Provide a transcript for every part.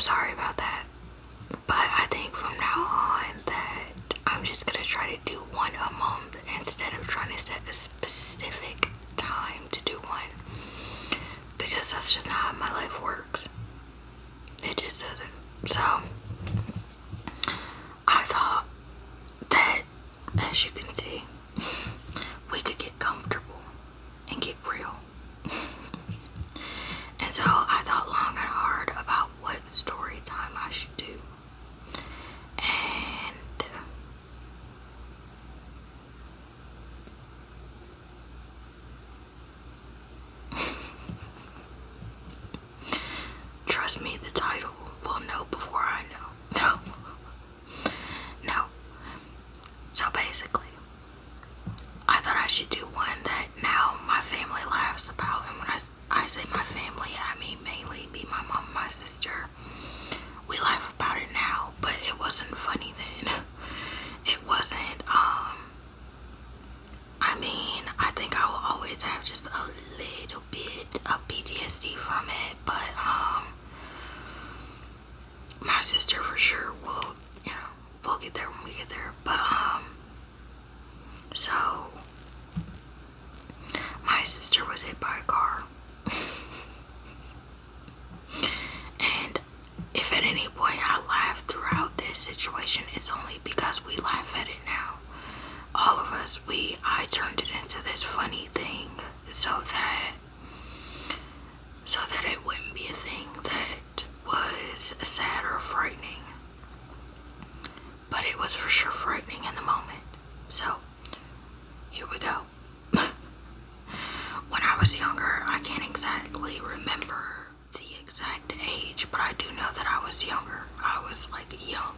sorry about that. But I think from now on that I'm just gonna try to do one a month instead of trying to set a specific time to do one. Because that's just not how my life works. It just doesn't. So I thought that, as you can see, we could get comfortable and get real. And so I thought long and hard about what story time I should do. And trust me, the title will know before I know. No. No. So basically, I thought I should do one that now my family laughs about. And when I say my family, I mean mainly me, my mom, my sister. We laugh about it now, but it wasn't funny then. It wasn't, I mean, I think I will always have just a little bit of PTSD from it, but, my sister for sure will, we'll get there when we get there, but, so, my sister was hit by a car, and if at any point I laugh throughout this situation, it's only because we laugh at it now. All of us, I turned it into this funny thing so that it wouldn't be a thing that was sad or frightening. But it was for sure frightening in the moment. So, here we go. When I was younger, I can't exactly remember the exact age, but I do know that I was younger. I was like young.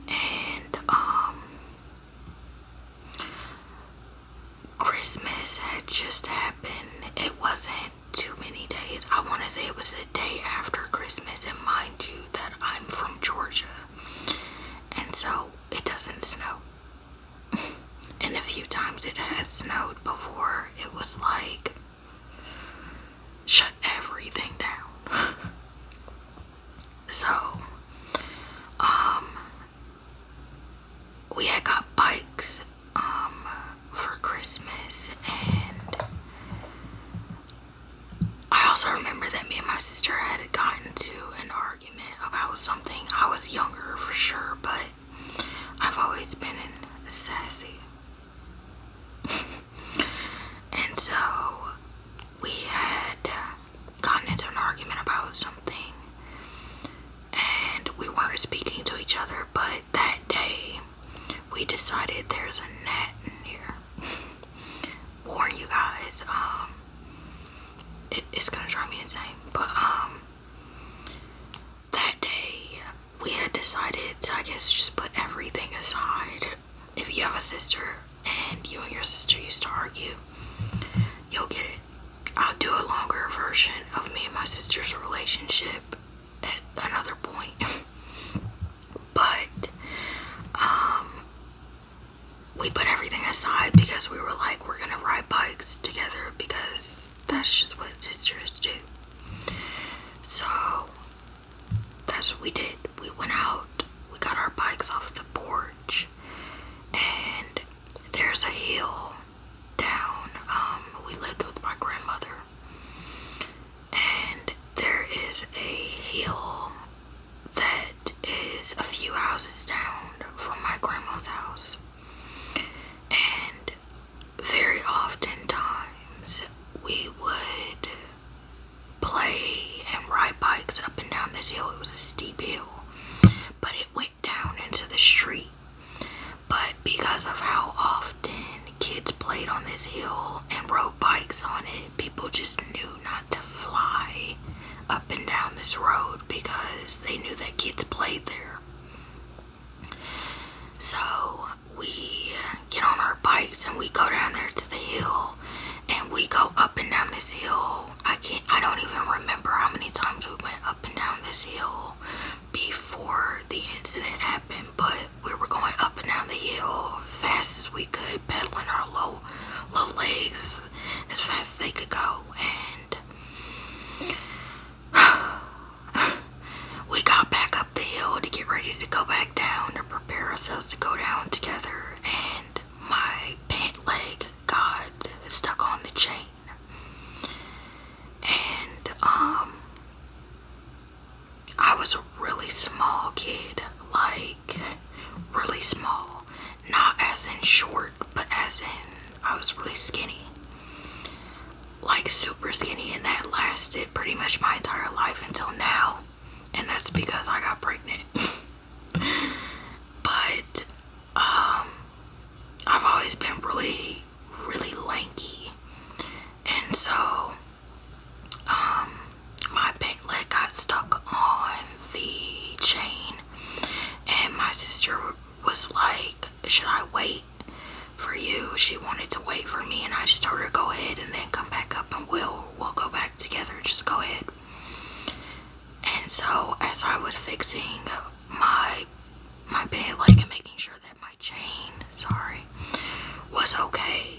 And Christmas had just happened. It wasn't too many days. I want to say it was a day after Christmas, and mind you that I'm from Georgia, and so it doesn't snow. And a few times it has snowed before, it was like, shut everything down. So, we had got bikes, for Christmas, and I also remember that me and my sister had gotten into an argument about something. I was younger for sure, but I've always been sassy. And so we had gotten into an argument about something, and we weren't speaking to each other, but that day we decided there's a gnat in here. Warn you guys, it's gonna drive me insane, but that day we had decided to, I guess, just put everything aside. If you have a sister and you and your sister used to argue, you'll get it. I'll do a longer version of me and my sister's relationship at another point. But we put everything aside because we were like, we're gonna ride bikes together because that's just what sisters do. So that's what we did. We went out, we got our bikes off the porch, and there's a hill down. We lived with my grandmother, and there is a hill that is a few houses down from my grandma's house. And very often times we would play and ride bikes up and down this hill. It was a steep hill, but it went down into the street. But because of how often kids played on this hill and rode bikes on it, people just knew not to fly up and down this road because they knew that kids played there. So we get on our bikes and we go down there to the hill, and we go up and down this hill. I don't even remember how many times we went up and down this hill before the incident happened, but we were going up and down the hill fast as we could, pedaling our little legs as fast as they could go. And little kid, like really small. Not as in short, but as in I was really skinny. Like super skinny, and that lasted pretty much my entire life until now. And that's because I got pregnant. But I've always been really, really lanky. And so my pant leg got stuck on the chain, and my sister was like, should I wait for you? She wanted to wait for me, and I just told her go ahead and then come back up and we'll go back together. Just go ahead. And so as I was fixing my pant leg and making sure that my chain, was okay,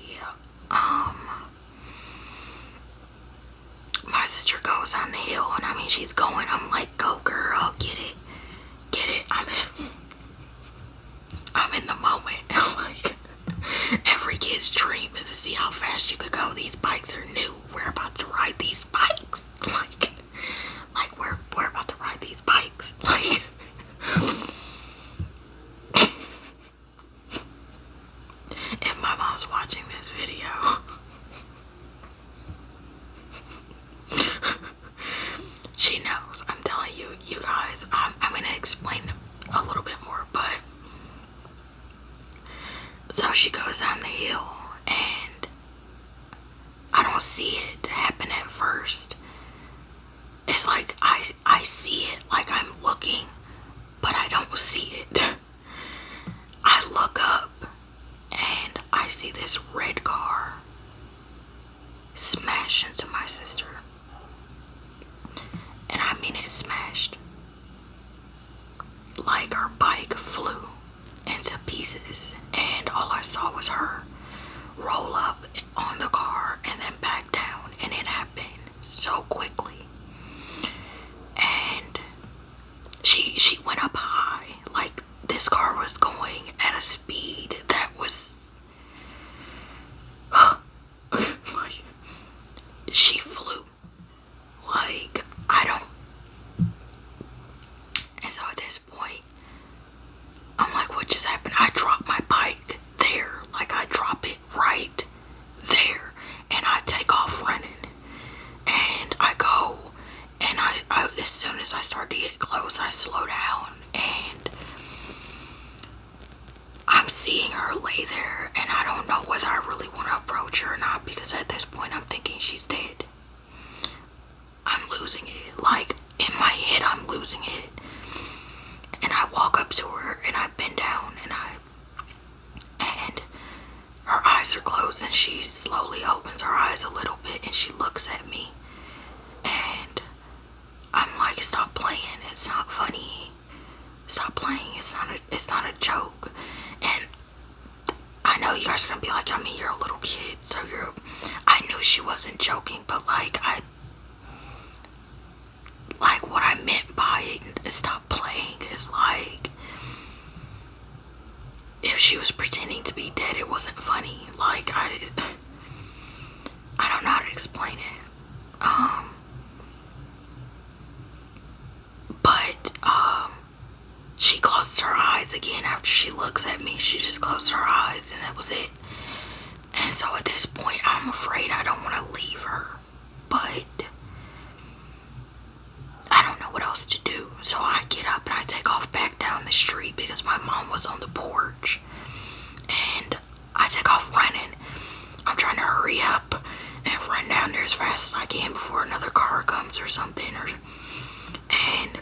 my sister goes on the hill, and I mean, she's going. I'm like, go girl, get it. I'm in the moment. Like, every kid's dream is to see how fast you could go. These bikes are new. We're about to ride these bikes. Like we're about to ride these bikes. Like, if my mom's watching this video, she knows. I'm telling you, you guys, I'm going to explain a little bit more, but so she goes down the hill, and I don't see it happen at first. It's like I see it, like I'm looking, but I don't see it. I look up, and I see this red car smash into my sister. And I mean, it smashed. Like her bike flew into pieces, and all I saw was her roll up on the car and then back down, and it happened so quickly. And she went up high. Like, this car was going at a speed that was like, she flew. Like, I don't. And so at this point, I'm like, what just happened? I dropped my bike there. Like, I drop it right there, and I take off running. And I go, and I as soon as I start to get close, I slow down, and I'm seeing her lay there, and I don't know whether I really want to approach her or not, because at this point I'm thinking she's dead. I'm losing it. Like, in my head, I'm losing it. And I walk up to her, and I bend down, and her eyes are closed, and she slowly opens her eyes a little bit, and she looks at me. And I'm like, stop playing. It's not funny. Stop playing. It's not a joke. And I know you guys are gonna be like, I mean, you're a little kid, so I knew she wasn't joking, but like what I meant by it, stop playing, is like, if she was pretending to be dead, it wasn't funny. Like, I don't know how to explain it. But she closes her eyes again after she looks at me. She just closed her eyes, and that was it. And so at this point, I'm afraid I don't want to leave her, but I don't know what else to do. So I get up and I take off back down the street, because my mom was on the porch, and I take off running. I'm trying to hurry up and run down there as fast as I can before another car comes or something. And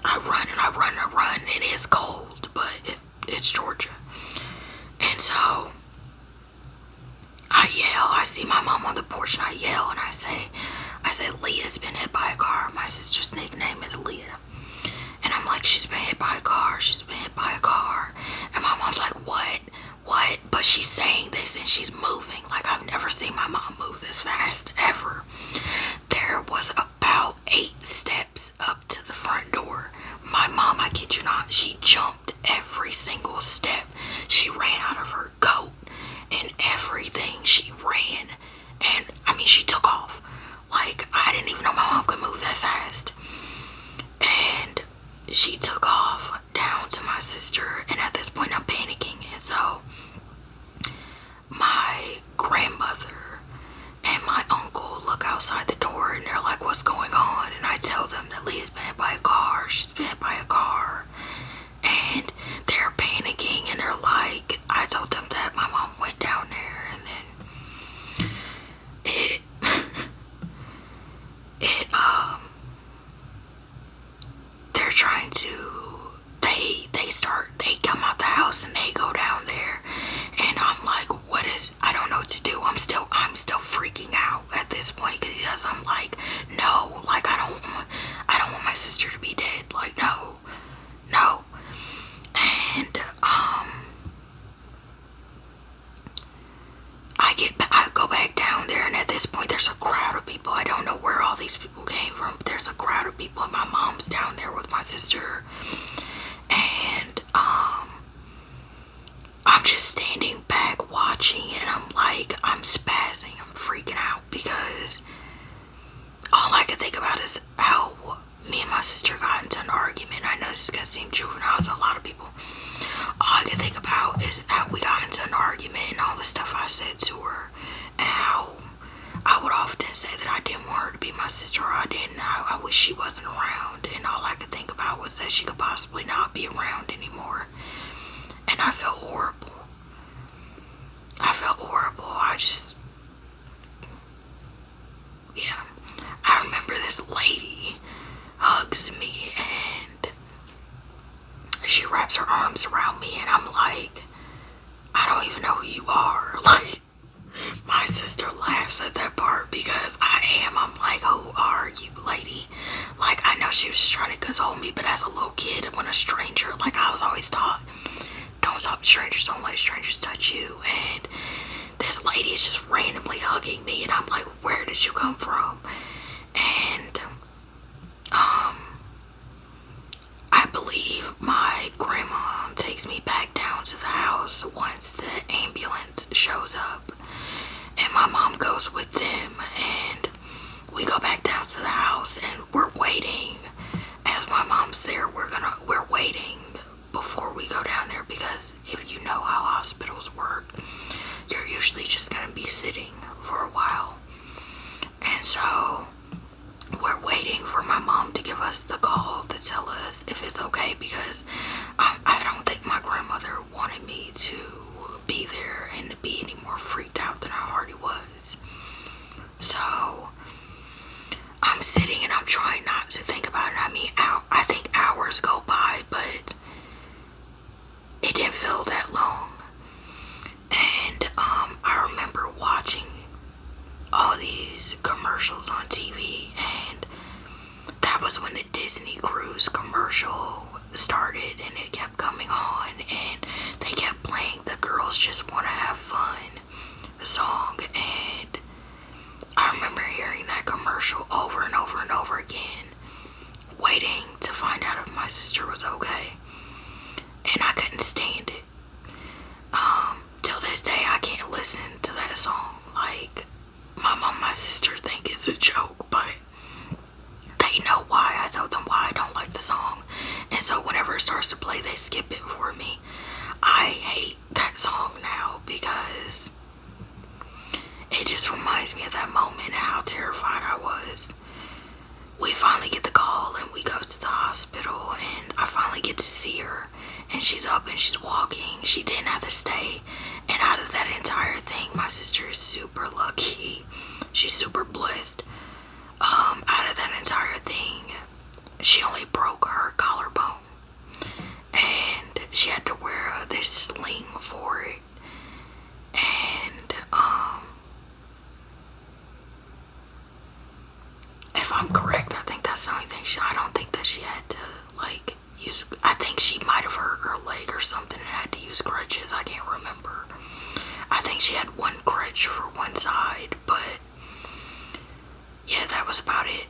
I run and I run and I run. It is cold, but it's Georgia. And so I yell. I see my mom on the porch, and I yell, and I say, Leah's been hit by a car. My sister's nickname is Leah. And I'm like, she's been hit by a car. She's been hit by a car. And my mom's like, what? But she's saying this, and she's moving. Like, I've never seen my mom move this fast, ever. There was about 8 steps up to the front door. My mom, I kid you not, she jumped every single step. She ran out of her coat and everything. She ran, and I mean, she took off. Like, I didn't even know my mom could move that fast. And she took off. door and they're like, what's going on? And I tell them that Leah's been hit by a car. She's been hit by a car. And they're panicking and they're like, I told them that my mom went down there, and then they're trying to, they come out the house and they go down there, and I'm like, I don't know what to do. I'm still freaking out at this point, because I'm like, no, like, I don't want my sister to be dead. Like, no. And I go back down there, and at this point there's a crowd of people. I don't know where all these people came from, but there's a crowd of people, and my mom's down there with my sister, and I'm just standing back watching, and I'm spazzing, I'm freaking out, because all I could think about is how me and my sister got into an argument. I know this is gonna seem juvenile to a lot of people. All I can think about is how we got into an argument and all the stuff I said to her, and how I would often say that I didn't want her to be my sister, or I wish she wasn't around, and all I could think about was that she could possibly not be around anymore. And I felt horrible. Yeah. I remember this lady hugs me, and she wraps her arms around me, and I'm like, I don't even know who you are. Like, my sister laughs at that part, because I'm like, who are you, lady? Like, I know she was just trying to console me, but as a little kid, when a stranger, like, I was always taught, don't talk to strangers, don't let strangers touch you, and this lady is just randomly hugging me, and I'm like, where did you come from? And I believe my grandma takes me back down to the house once the ambulance shows up, and my mom goes with them, and we go back down to the house, and we're waiting. As my mom's there, we're waiting before we go down there, because if you know how hospitals work, you're usually just gonna be sitting for a while. And so we're waiting for my mom to give us the call to tell us if it's okay, because I don't think my grandmother wanted me to be there and to be any more freaked out than I already was. So I'm sitting and I'm trying not to think about it. I mean, I think hours go by, but it didn't feel that long. And I remember watching all these commercials on TV, and that was when the Disney Cruise commercial started, and it kept coming on, and they kept playing the Girls Just Want to Have Fun song, and I remember hearing that commercial over and over and over again, waiting to find out if my sister was okay, and I couldn't stand it. Till this day, I can't listen to that song. Like, my mom and my sister think it's a joke, but they know why. I told them why I don't like the song, and so whenever it starts to play, they skip it for me. I hate that song now, because it just reminds me of that moment and how terrified I was. We finally get the call, and we go to the hospital, and I finally get to see her, and she's up and she's walking. She didn't have to stay, and out of that entire thing, my sister is super lucky. She's super blessed. Out of that entire thing, she only broke her collarbone, and she had to wear this sling for it. And if I'm correct, I think that's the only thing. I don't think that she had to, like, use, I think she might have hurt her leg or something and had to use crutches. I can't remember. I think she had one crutch for one side, but yeah, that was about it.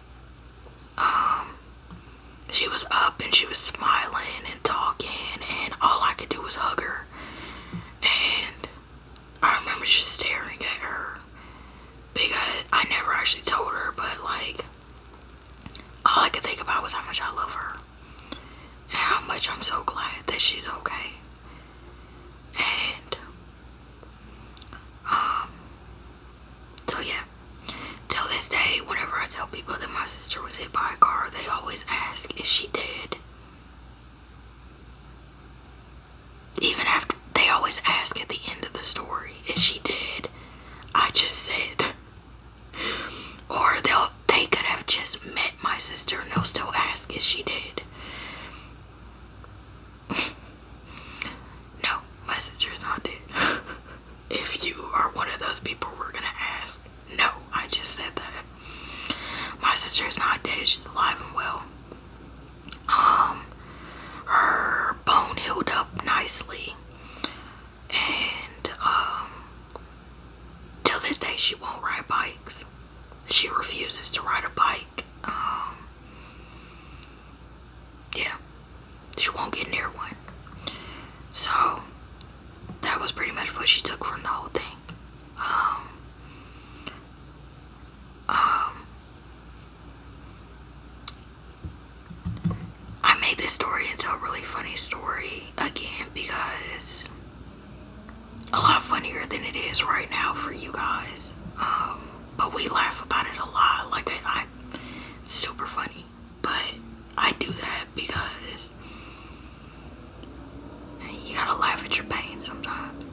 She was up and she was smiling and talking, and all I could do was hug her. And I remember just staring at her, because I never actually told her, but like, all I could think about was how much I love her and how much I'm so glad that she's okay. And so yeah, till this day, whenever I tell people that my sister was hit by a car, they always ask, is she dead? Even after, they always ask at the end of the story, is she dead? I just said. Or they could have just met my sister and they'll still ask, is she dead? No, my sister is not dead. If you are one of those people we're gonna ask, no, I just said that. My sister is not dead, she's alive and well. Her bone healed up nicely. And till this day she won't ride bikes. She refuses to ride a bike. Yeah, she won't get near one. So that was pretty much what she took from the whole thing. I made this story into a really funny story again because a lot funnier than it is right now for you guys. But we laugh about it a lot. Like I super funny. But I do that because you gotta laugh at your pain sometimes.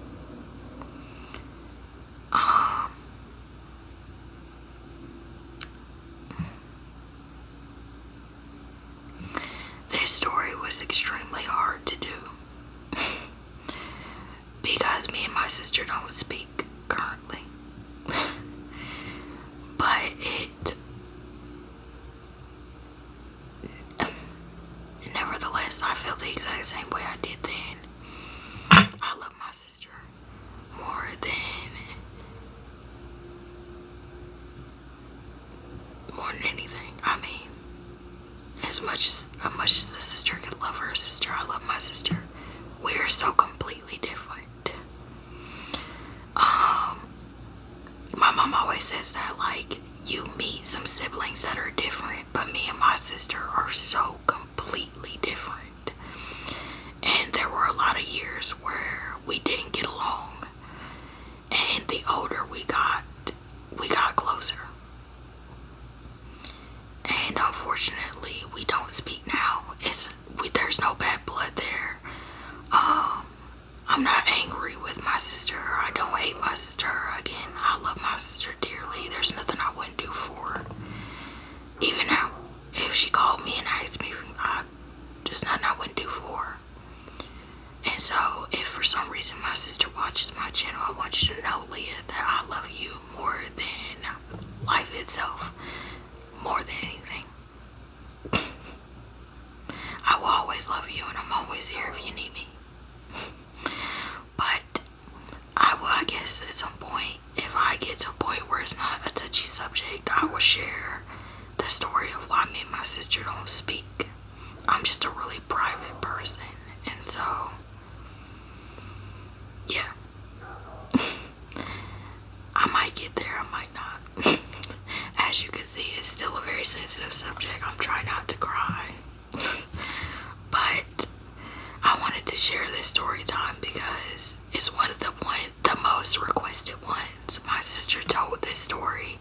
This story was extremely hard to do because me and my sister don't speak currently. But nevertheless, I feel the exact same way I did then. I love my sister more than anything. I mean, as much as a sister could love her sister, I love my sister. We are so completely different. My mom always says that, like, you meet some siblings that are different, but me and my sister are so completely different. And there were a lot of years where we didn't get along. And the older we got closer. And unfortunately, we don't speak now. There's no bad blood there. I'm not angry with my sister. I don't hate my sister. Again, I love my sister dearly. There's nothing I wouldn't do for her. Even now, if she called me and asked me, there's nothing I wouldn't do for her. And so, if for some reason my sister watches my channel, I want you to know, Leah, that I love you more than life itself. More than anything. I will always love you, and I'm always here if you need me. But I guess at some point, if I get to a point where it's not a touchy subject, I will share the story of why me and my sister don't speak. I'm just a really private person, and so, yeah. I might get there, I might not. As you can see, it's still a very sensitive subject. I'm trying not to cry. But I wanted to share this story time because it's one of the most requested ones. My sister told this story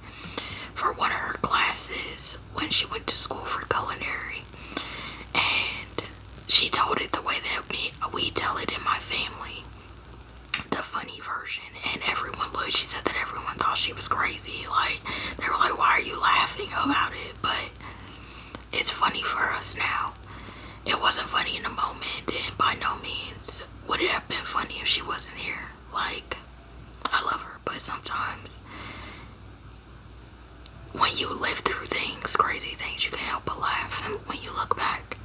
for one of her classes when she went to school for culinary. And she told it the way that we tell it in my family. The funny version, and everyone looked. She said that everyone thought she was crazy. Like, they were like, why are you laughing about it? But it's funny for us now. It wasn't funny in the moment, and by no means would it have been funny if she wasn't here. Like, I love her, but sometimes when you live through things, crazy things, you can't help but laugh. And when you look back,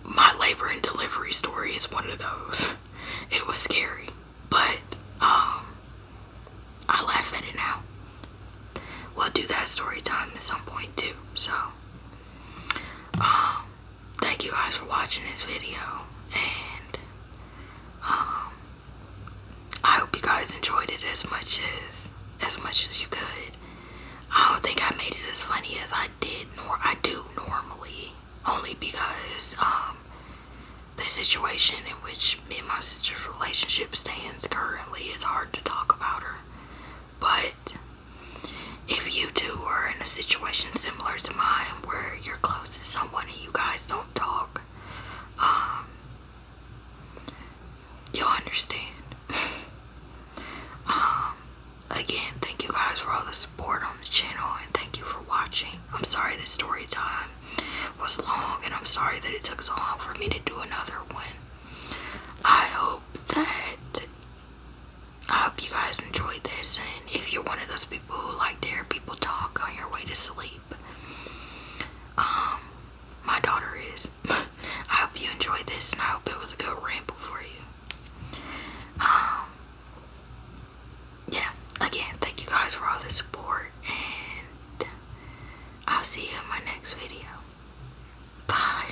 my labor and delivery story is one of those. It was scary, but I laugh at it now. We'll do that story time at some point too. So, thank you guys for watching this video, and I hope you guys enjoyed it as much as you could. I don't think I made it as funny as I do normally, only because the situation in which me and my sister's relationship stands currently is hard to talk about her. But if you two are in a situation similar to mine where you're close to someone and you guys don't talk, you'll understand. Again, thank you guys for all the support on the channel, and thank you for watching. I'm sorry the story time was long, and I'm sorry that it took so long for me to do another one. I hope you guys enjoyed this, and if you're one of those people who like to hear people talk on your way to sleep, my daughter is. I hope you enjoyed this, and I hope it was a good ramble for you. Yeah, again, thank you guys for all the support, and I'll see you in my next video. Bye.